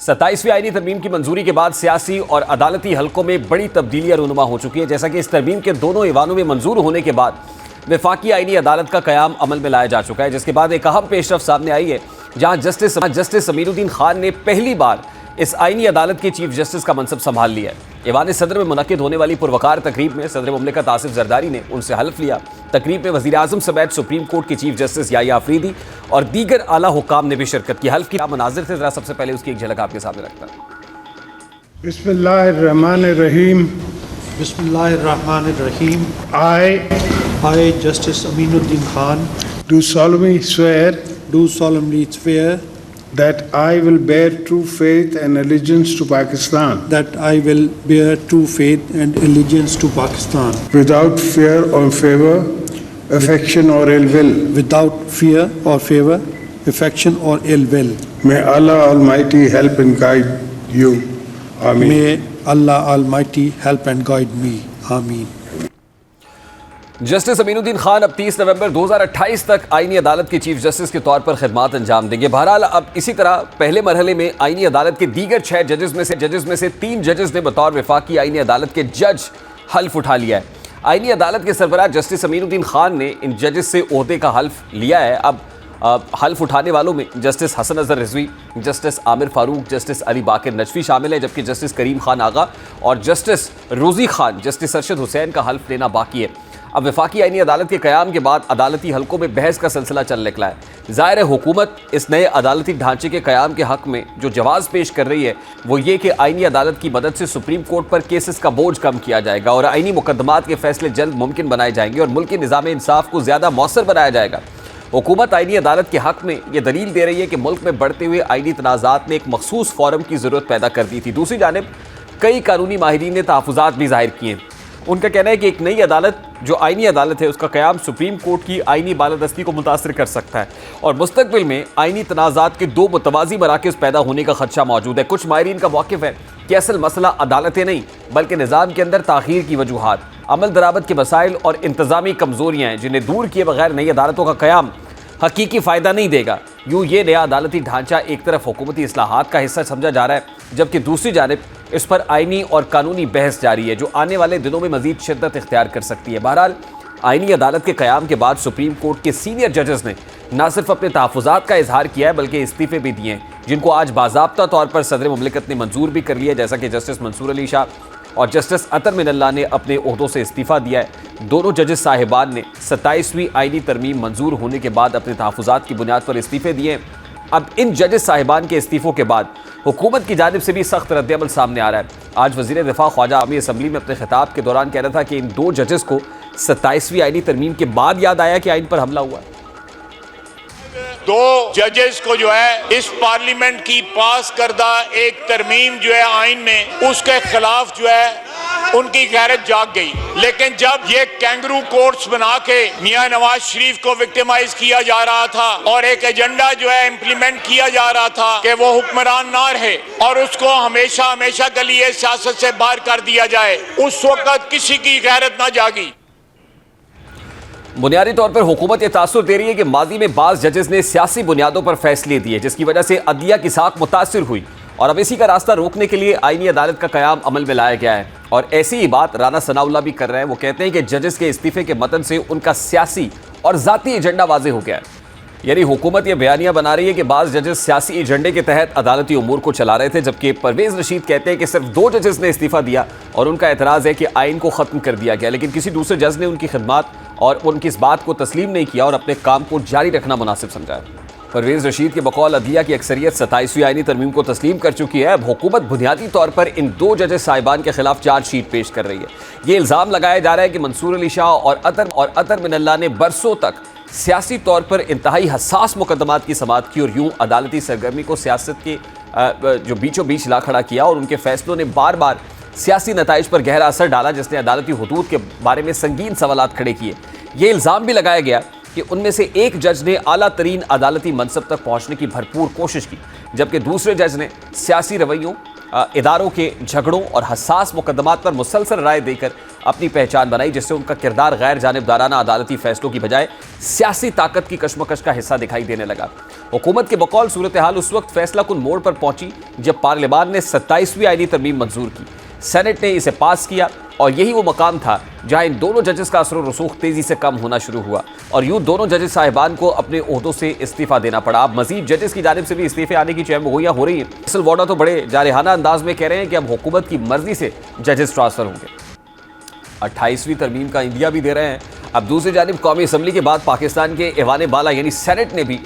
27वीं आईनी तरमीम की मंजूरी के बाद सियासी और अदालती हलकों में बड़ी तब्दीलियां रूनुमा हो चुकी है। जैसा कि इस तरमीम के दोनों ईवानों में मंजूर होने के बाद वफाकी आईनी अदालत का कयाम अमल में लाया जा चुका है, जिसके बाद एक अहम पेशरफ सामने आई है, जहां जस्टिस अमीनुद्दीन खान ने पहली बार इस आईनी अदालत के चीफ जस्टिस का मनसब संभाल लिया है। ईवान सदर में मुनक्किद होने वाली पुरवकार तकरीब में सदर मुमलिकत आसिफ जरदारी ने उनसे हल्फ लिया। तकरीब में वज़ीर आज़म समेत सुप्रीम कोर्ट के चीफ जस्टिस याहिया अफरीदी और दीगर आला हुक्काम ने भी शिरकत की। हल्फ की मनाजिर थे, जरा सबसे पहले उसकी एक झलक आपके सामने रखता हूं। बिस्मिल्लाहिर्रहमानिर्रहीम। बिस्मिल्लाहिर्रहमानिर्रहीम। I, Justice Aminuddin Khan, do solemnly swear swear that I will bear true faith and allegiance to Pakistan that I will bear true faith and allegiance to Pakistan without fear or favor, affection or ill will. without fear or favor, affection or ill will. May Allah Almighty help and guide you. Ameen. May Allah Almighty help and guide me. Ameen. Justice Aminuddin Khan अब 30 नवंबर 2028 तक आईनी अदालत के chief justice के तौर पर खिदमात अंजाम देंगे। बहरहाल अब इसी तरह पहले मरहले में आईनी अदालत के दीगर 6 जजेस में से 3 जजेस ने बतौर वफाकी आईनी अदालत के जज हल्फ उठा लिया है। आईनी अदालत के सरबराह जस्टिस अमीनुद्दीन खान ने इन जजेस से ओहदे का हल्फ लिया है। अब हल्फ उठाने वालों में justice Hasan Azhar Rizvi, justice Amir Farooq, justice Ali Baqar Najafi शामिल है, जबकि जस्टिस करीम खान आगा और जस्टिस रोजी खान, जस्टिस अरशद हुसैन का हल्फ लेना बाकी है। अब वफाकी आईनी अदालत के क़याम के बाद अदालती हलकों में बहस का सिलसिला चल निकला है। ज़ाहिर है हुकूमत इस नए अदालती ढांचे के क़याम के हक़ में जो जवाज़ पेश कर रही है वो ये कि आईनी अदालत की मदद से सुप्रीम कोर्ट पर केसेस का बोझ कम किया जाएगा और आईनी मुकदमात के फैसले जल्द मुमकिन बनाए जाएंगे और मुल्की निज़ाम इंसाफ को ज़्यादा मौसर बनाया जाएगा। हुकूमत आईनी अदालत के हक़ में ये दलील दे रही है कि मुल्क में बढ़ते हुए आईनी तनाज़ात ने एक मखसूस फ़ोरम की ज़रूरत पैदा कर दी थी। दूसरी जानिब कई कानूनी माहिरीन ने तहफ़्फ़ुज़ात भी ज़ाहिर किए हैं। उनका कहना है कि एक नई अदालत जो आईनी अदालत है उसका क़याम सुप्रीम कोर्ट की आईनी बालादस्ती को मुतासर कर सकता है और मुस्तक़बिल में आईनी तनाज़ात के 2 मुतवाज़ी मराकज़ पैदा होने का ख़दशा मौजूद है। कुछ माहिरीन का मौक़िफ़ है कि असल मसला अदालतें नहीं बल्कि निज़ाम के अंदर ताख़ीर की वजूहात, अमल दरामद के मसाइल और इंतज़ामी कमज़ोरियाँ हैं, जिन्हें दूर किए बगैर नई अदालतों का क़याम हकीकी फ़ायदा नहीं देगा। यूँ ये नया अदालती ढांचा एक तरफ हुकूमती इस्लाहात का हिस्सा समझा जा रहा है, जबकि दूसरी जानिब इस पर आईनी और कानूनी बहस जारी है जो आने वाले दिनों में मज़ीद शिद्दत इख्तियार कर सकती है। बहरहाल आईनी अदालत के क़याम के बाद सुप्रीम कोर्ट के सीनियर जजेस ने न सिर्फ अपने तहफ़्फ़ुज़ात का इजहार किया है बल्कि इस्तीफ़े भी दिए हैं, जिनको आज बाज़ाब्ता तौर पर सदर मुमलिकत ने मंजूर भी कर लिया, जैसा कि जस्टिस मंसूर अली शाह और जस्टिस अतर मिनल्ला ने अपने ओहदों से इस्तीफ़ा दिया है। दोनों जजेस साहिबान ने 27वीं आईनी तरमीम मंजूर होने के बाद अपने तहफ़्फ़ुज़ात की बुनियाद पर इस्तीफ़े दिए। अब इन जजेस साहिबान के इस्तीफ़ों के बाद हुकूमत की जानिब से भी सख्त रद्द-ए-अमल सामने आ रहा है। आज वज़ीर दिफ़ा ख्वाजा आवामी असम्बली में अपने खिताब के दौरान कह रहा था कि इन 2 जजेस को 27वीं आईनी तरमीम के बाद याद आया कि आइन पर हमला हुआ। 2 जजेस को जो है इस पार्लियामेंट की पास करदा एक तरमीम जो है आइन में उसके खिलाफ जो है उनकी गैरत जाग गई। लेकिन जब ये कैंगरू कोर्ट्स बना के मियां नवाज शरीफ को विक्टिमाइज किया जा रहा था और एक एजेंडा जो है इम्प्लीमेंट किया जा रहा था कि वो हुक्मरान ना रहे और उसको हमेशा हमेशा के लिए सियासत से बाहर कर दिया जाए, उस वक्त किसी की गैरत ना जागी। बुनियादी तौर पर हुकूमत ये तासुर दे रही है कि माजी में बाज़ जजेस ने सियासी बुनियादों पर फैसले दिए, जिसकी वजह से अदलिया की साख मुतासिर हुई और अब इसी का रास्ता रोकने के लिए आईनी अदालत का क़याम अमल में लाया गया है। और ऐसी ही बात राना सनाउल्लाह भी कर रहे हैं। वो कहते हैं कि जजेस के इस्तीफ़े के मतन से उनका सियासी और ज़ाती एजेंडा वाज़े हो गया है। यानी हुकूमत ये बयानियाँ बना रही है कि बाज़ जजेस सियासी एजेंडे के तहत अदालती उमूर को चला रहे थे, जबकि परवेज़ रशीद कहते हैं कि सिर्फ 2 जजेस ने इस्तीफ़ा दिया और उनका एतराज़ है कि आइन को ख़त्म कर दिया गया, लेकिन किसी दूसरे जज ने उनकी खिदमात और उनकी इस बात को तस्लीम नहीं किया और अपने काम को जारी रखना मुनासिब समझा है। परवेज़ रशीद के बकौल अदलिया की अक्सरियत 27वीं आईनी तरमीम को तस्लीम कर चुकी है। अब हुकूमत बुनियादी तौर पर इन 2 जजेस साहिबान के खिलाफ चार्जशीट पेश कर रही है। ये इल्ज़ाम लगाया जा रहा है कि मंसूर अली शाह और अतर मिनल्ला ने बरसों तक सियासी तौर पर इंतहाई हसास मुकदमात की समाअत की और यूँ अदालती सरगर्मी को सियासत के जो बीचों बीच ला खड़ा किया और उनके फैसलों ने बार बार सियासी नताइज पर गहरा असर डाला, जिसने अदालती हुदूद के बारे में संगीन सवालात खड़े किए। ये इल्ज़ाम भी लगाया गया कि उनमें से एक जज ने आला तरीन अदालती मनसब तक पहुँचने की भरपूर कोशिश की, जबकि दूसरे जज ने सियासी रवैयों इदारों के झगड़ों और हसास मुकदमात पर मुसलसल राय देकर अपनी पहचान बनाई, जिससे उनका किरदार गैर जानिबदाराना अदालती फैसलों की बजाय सियासी ताकत की कशमकश का हिस्सा दिखाई देने लगा। हुकूमत के बकौल सूरत हाल उस वक्त फैसला कुन मोड़ पर पहुंची जब पार्लियामान ने 27वीं आईनी तरमीम मंजूर की, सेनेट ने इसे पास किया और यही वो मकाम था जहां इन दोनों जजेस का असर रसूख तेजी से कम होना शुरू हुआ और यूं दोनों जजेस साहिबान को अपने ओहदों से इस्तीफा देना पड़ा। अब मजीद जजेस की जानिब से भी इस्तीफे आने की चहमगोइयां हो रही हैं। असल वाडा तो बड़े जारहाना अंदाज में कह रहे हैं कि अब हुकूमत की मर्जी से जजेस ट्रांसफर होंगे। 28वीं तरमीम का इंदिया भी दे रहे हैं। अब दूसरी जानिब कौमी असम्बली के बाद पाकिस्तान के ऐवान बाला यानी सेनेट ने भी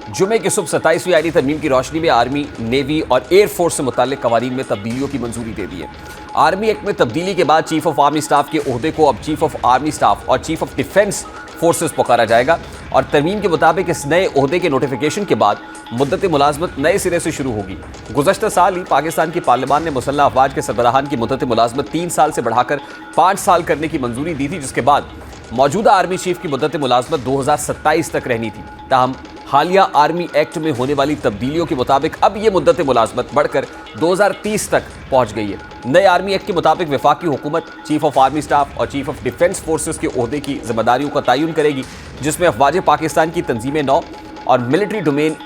जुमे की सुबह 27वीं आईनी तरमीम की रोशनी में आर्मी, नेवी और एयरफोर्स से मुताल्लिक कवानीन में तब्दीलियों की मंजूरी दे दी है। आर्मी एक्ट में तब्दीली के बाद चीफ ऑफ आर्मी स्टाफ के ओहदे को अब चीफ ऑफ आर्मी स्टाफ और चीफ ऑफ डिफेंस फोर्सेस पुकारा जाएगा और तरमीम के मुताबिक इस नए ओहदे के नोटिफिकेशन के बाद मुद्दत मुलाजमत नए सिरे से शुरू होगी। गुज़श्ता साल ही पाकिस्तान की पार्लियामान ने मुसल्लह अफवाज के सरबराहान की मुद्दत मुलाजमत 3 साल से बढ़ाकर 5 साल करने की मंजूरी दी थी, जिसके बाद मौजूदा आर्मी चीफ की मुद्दत मुलाजमत 2027 तक रहनी थी। ताहम हालिया आर्मी एक्ट में होने वाली तब्दीलियों के मुताबिक अब ये मुद्दत मुलाजमत बढ़कर 2030 तक पहुंच गई है। नए आर्मी एक्ट के मुताबिक वफाकी हुकूमत चीफ ऑफ आर्मी स्टाफ और चीफ ऑफ डिफेंस फोर्सेस के ओहदे की जिम्मेदारियों का तयन करेगी, जिसमें अफवाज पाकिस्तान की तंजीमें 9 और मिलिट्री डोमेन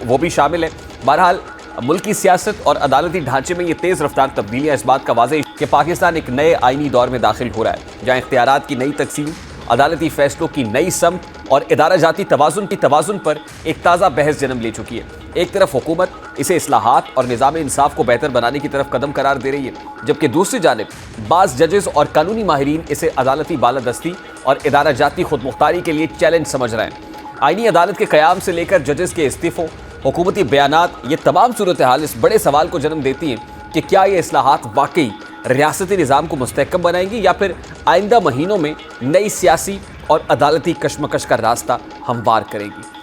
वो भी शामिल है। बहरहाल मुल्की सियासत और अदालती ढांचे में ये तेज़ रफ्तार तब्दीलियाँ इस बात का वाज़ेह कि पाकिस्तान एक नए आइनी दौर में दाखिल हो रहा है, जहाँ इख्तियारात की नई तकसीम, अदालती फैसलों की नई समत और इदारा जाती तवाज़ुन पर एक ताज़ा बहस जन्म ले चुकी है। एक तरफ हुकूमत इसे इस्लाहात और निज़ाम इंसाफ को बेहतर बनाने की तरफ कदम करार दे रही है, जबकि दूसरी जानिब बाज़ जजेस और कानूनी माहिरीन इसे अदालती बालादस्ती और इदारा जाती खुदमुख्तारी के लिए चैलेंज समझ रहे हैं। आईनी अदालत के क़याम से लेकर जजेस के इस्तीफ़ों, हुकूमती बयानात, ये तमाम सूरत हाल इस बड़े सवाल को जन्म देती हैं कि क्या ये इस्लाहात वाकई रियासती निज़ाम को मुस्तहकम बनाएंगी या फिर आइंदा महीनों में नई सियासी और अदालती कशमकश का रास्ता हमवार करेगी।